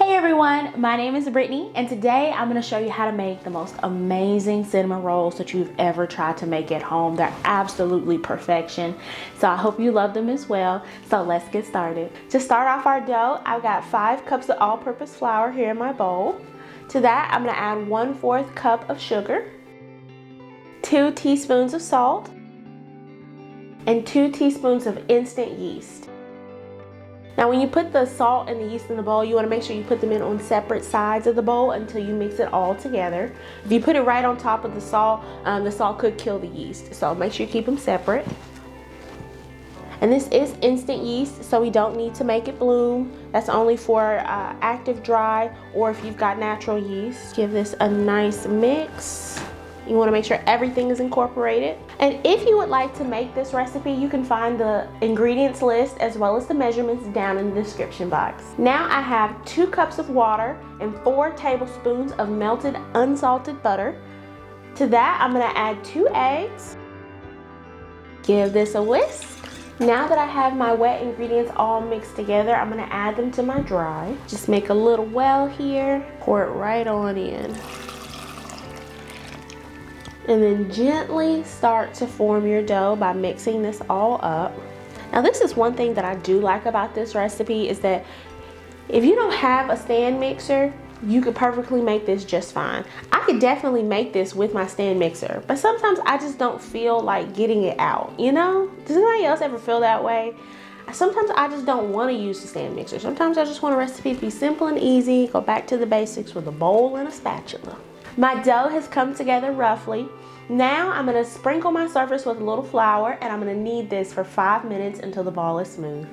Hey everyone, my name is Brittany and today I'm going to show you how to make the most amazing cinnamon rolls that you've ever tried to make at home. They're absolutely perfection. So I hope you love them as well. So let's get started. To start off our dough, I've got 5 cups of all-purpose flour here in my bowl. To that, I'm going to add 1/4 cup of sugar, 2 teaspoons of salt, and 2 teaspoons of instant yeast. Now when you put the salt and the yeast in the bowl, you want to make sure you put them in on separate sides of the bowl until you mix it all together. If you put it right on top of the salt could kill the yeast. So make sure you keep them separate. And this is instant yeast, so we don't need to make it bloom. That's only for active dry, or if you've got natural yeast. Give this a nice mix. You want to make sure everything is incorporated. And if you would like to make this recipe, you can find the ingredients list as well as the measurements down in the description box. Now I have 2 cups of water and 4 tablespoons of melted unsalted butter. To that, I'm going to add 2 eggs. Give this a whisk. Now that I have my wet ingredients all mixed together, I'm going to add them to my dry. Just make a little well here, pour it right on in. And then gently start to form your dough by mixing this all up. Now this is one thing that I do like about this recipe is that if you don't have a stand mixer, you could perfectly make this just fine. I could definitely make this with my stand mixer, but sometimes I just don't feel like getting it out, you know? Does anybody else ever feel that way? Sometimes I just don't want to use the stand mixer. Sometimes I just want a recipe to be simple and easy, go back to the basics with a bowl and a spatula. My dough has come together roughly. Now I'm going to sprinkle my surface with a little flour and I'm going to knead this for 5 minutes until the ball is smooth.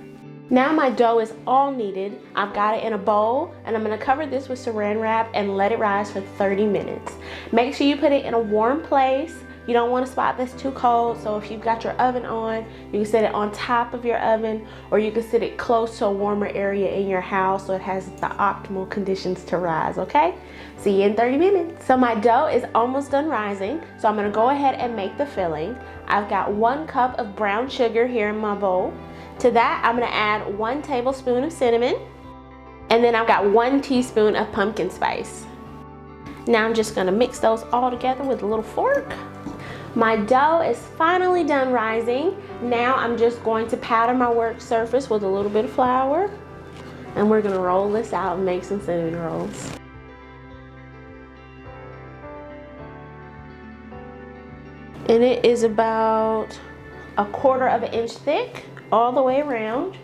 Now my dough is all kneaded. I've got it in a bowl and I'm going to cover this with saran wrap and let it rise for 30 minutes. Make sure you put it in a warm place. You don't want a spot that's too cold, so if you've got your oven on, you can set it on top of your oven, or you can set it close to a warmer area in your house so it has the optimal conditions to rise, okay? See you in 30 minutes. So my dough is almost done rising, so I'm gonna go ahead and make the filling. I've got 1 cup of brown sugar here in my bowl. To that, I'm gonna add 1 tablespoon of cinnamon, and then I've got 1 teaspoon of pumpkin spice. Now I'm just gonna mix those all together with a little fork. My dough is finally done rising. Now I'm just going to powder my work surface with a little bit of flour, and we're gonna roll this out and make some cinnamon rolls. And it is about 1/4 of an inch thick all the way around,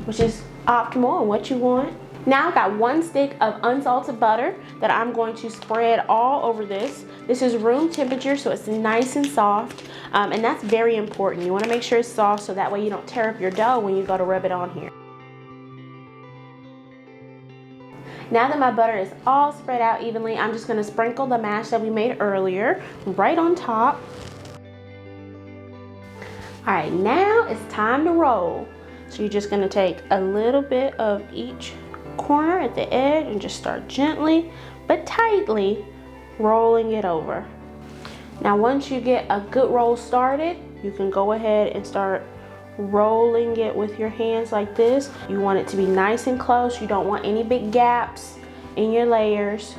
which is optimal and what you want. Now I've got 1 stick of unsalted butter that I'm going to spread all over this. This is room temperature, so it's nice and soft, and that's very important. You want to make sure it's soft so that way you don't tear up your dough when you go to rub it on here. Now that my butter is all spread out evenly, I'm just going to sprinkle the mash that we made earlier right on top. All right, now it's time to roll. So you're just going to take a little bit of each corner at the edge and just start gently but tightly rolling it over. Now once you get a good roll started, you can go ahead and start rolling it with your hands like this. You want it to be nice and close. You don't want any big gaps in your layers.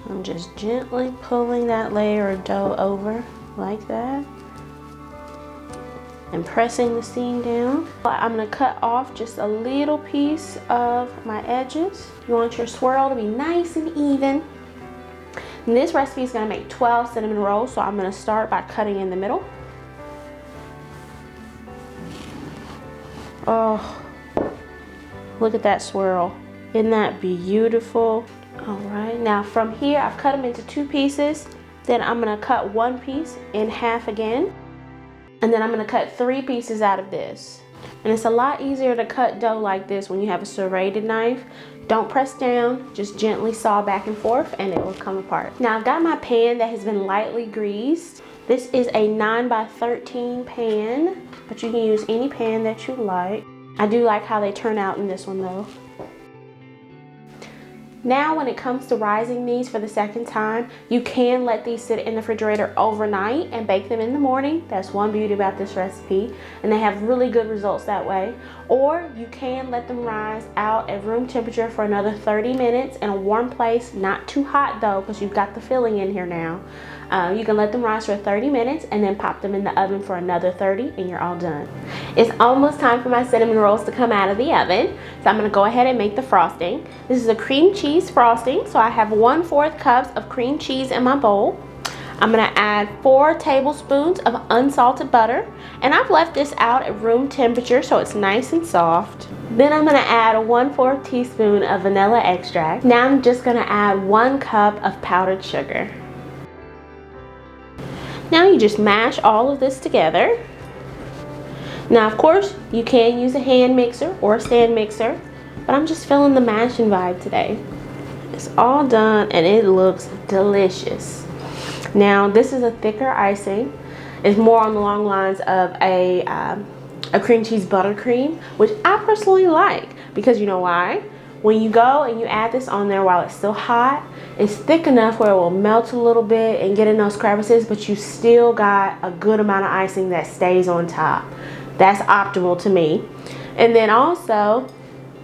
I'm just gently pulling that layer of dough over like that and pressing the seam down. I'm going to cut off just a little piece of my edges. You want your swirl to be nice and even. And this recipe is going to make 12 cinnamon rolls, so I'm going to start by cutting in the middle. Oh, look at that swirl. Isn't that beautiful? All right, now from here I've cut them into 2 pieces. Then I'm going to cut 1 piece in half again. And then I'm going to cut 3 pieces out of this. And it's a lot easier to cut dough like this when you have a serrated knife. Don't press down, just gently saw back and forth and it will come apart. Now I've got my pan that has been lightly greased. This is a 9x13 pan, but you can use any pan that you like. I do like how they turn out in this one though. Now when it comes to rising these for the second time, you can let these sit in the refrigerator overnight and bake them in the morning. That's one beauty about this recipe, and they have really good results that way. Or you can let them rise out at room temperature for another 30 minutes in a warm place, not too hot though, because you've got the filling in here now. You can let them rise for 30 minutes and then pop them in the oven for another 30 and you're all done. It's almost time for my cinnamon rolls to come out of the oven. So I'm gonna go ahead and make the frosting. This is a cream cheese frosting. So I have 1/4 cups of cream cheese in my bowl. I'm gonna add 4 tablespoons of unsalted butter. And I've left this out at room temperature so it's nice and soft. Then I'm gonna add a 1/4 teaspoon of vanilla extract. Now I'm just gonna add 1 cup of powdered sugar. Now you just mash all of this together. Now of course you can use a hand mixer or a stand mixer, but I'm just feeling the mashing vibe today. It's all done and it looks delicious. Now this is a thicker icing. It's more on the long lines of a cream cheese buttercream, which I personally like because you know why? When you go and you add this on there while it's still hot, it's thick enough where it will melt a little bit and get in those crevices, but you still got a good amount of icing that stays on top. That's optimal to me. And then also,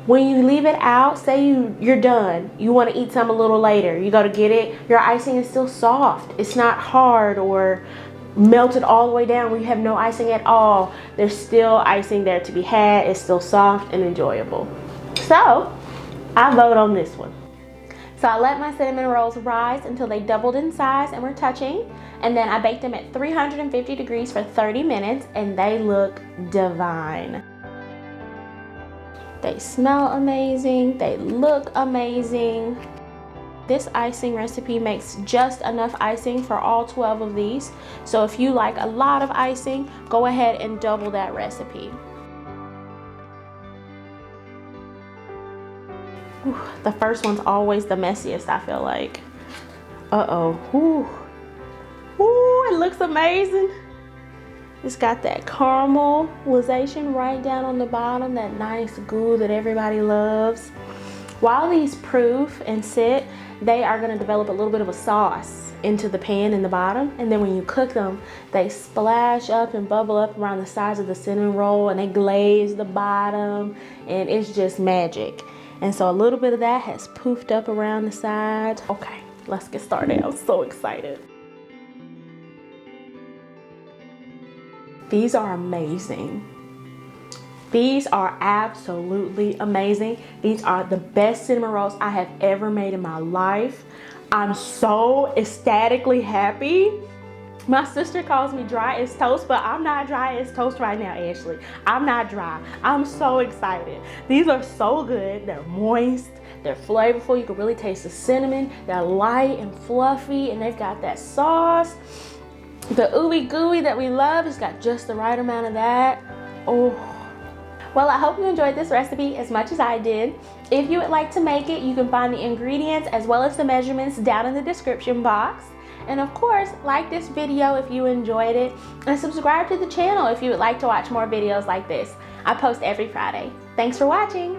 when you leave it out, say you're done, you want to eat some a little later, you go to get it, your icing is still soft. It's not hard or melted all the way down where you have no icing at all. There's still icing there to be had. It's still soft and enjoyable. So I vote on this one. So I let my cinnamon rolls rise until they doubled in size and were touching, and then I baked them at 350 degrees for 30 minutes and they look divine. They smell amazing, they look amazing. This icing recipe makes just enough icing for all 12 of these. So if you like a lot of icing, go ahead and double that recipe. Ooh, the first one's always the messiest, I feel like. Uh-oh. Ooh. Ooh, it looks amazing. It's got that caramelization right down on the bottom, that nice goo that everybody loves. While these proof and sit, they are going to develop a little bit of a sauce into the pan in the bottom, and then when you cook them, they splash up and bubble up around the sides of the cinnamon roll and they glaze the bottom, and it's just magic. And so a little bit of that has poofed up around the sides. Okay, let's get started. I'm so excited. These are amazing. These are absolutely amazing. These are the best cinnamon rolls I have ever made in my life. I'm so ecstatically happy. My sister calls me dry as toast, but I'm not dry as toast right now, Ashley. I'm not dry. I'm so excited. These are so good. They're moist. They're flavorful. You can really taste the cinnamon. They're light and fluffy, and they've got that sauce. The ooey gooey that we love has got just the right amount of that. Oh. Well, I hope you enjoyed this recipe as much as I did. If you would like to make it, you can find the ingredients as well as the measurements down in the description box. And of course, like this video if you enjoyed it, and subscribe to the channel if you would like to watch more videos like this. I post every Friday. Thanks for watching.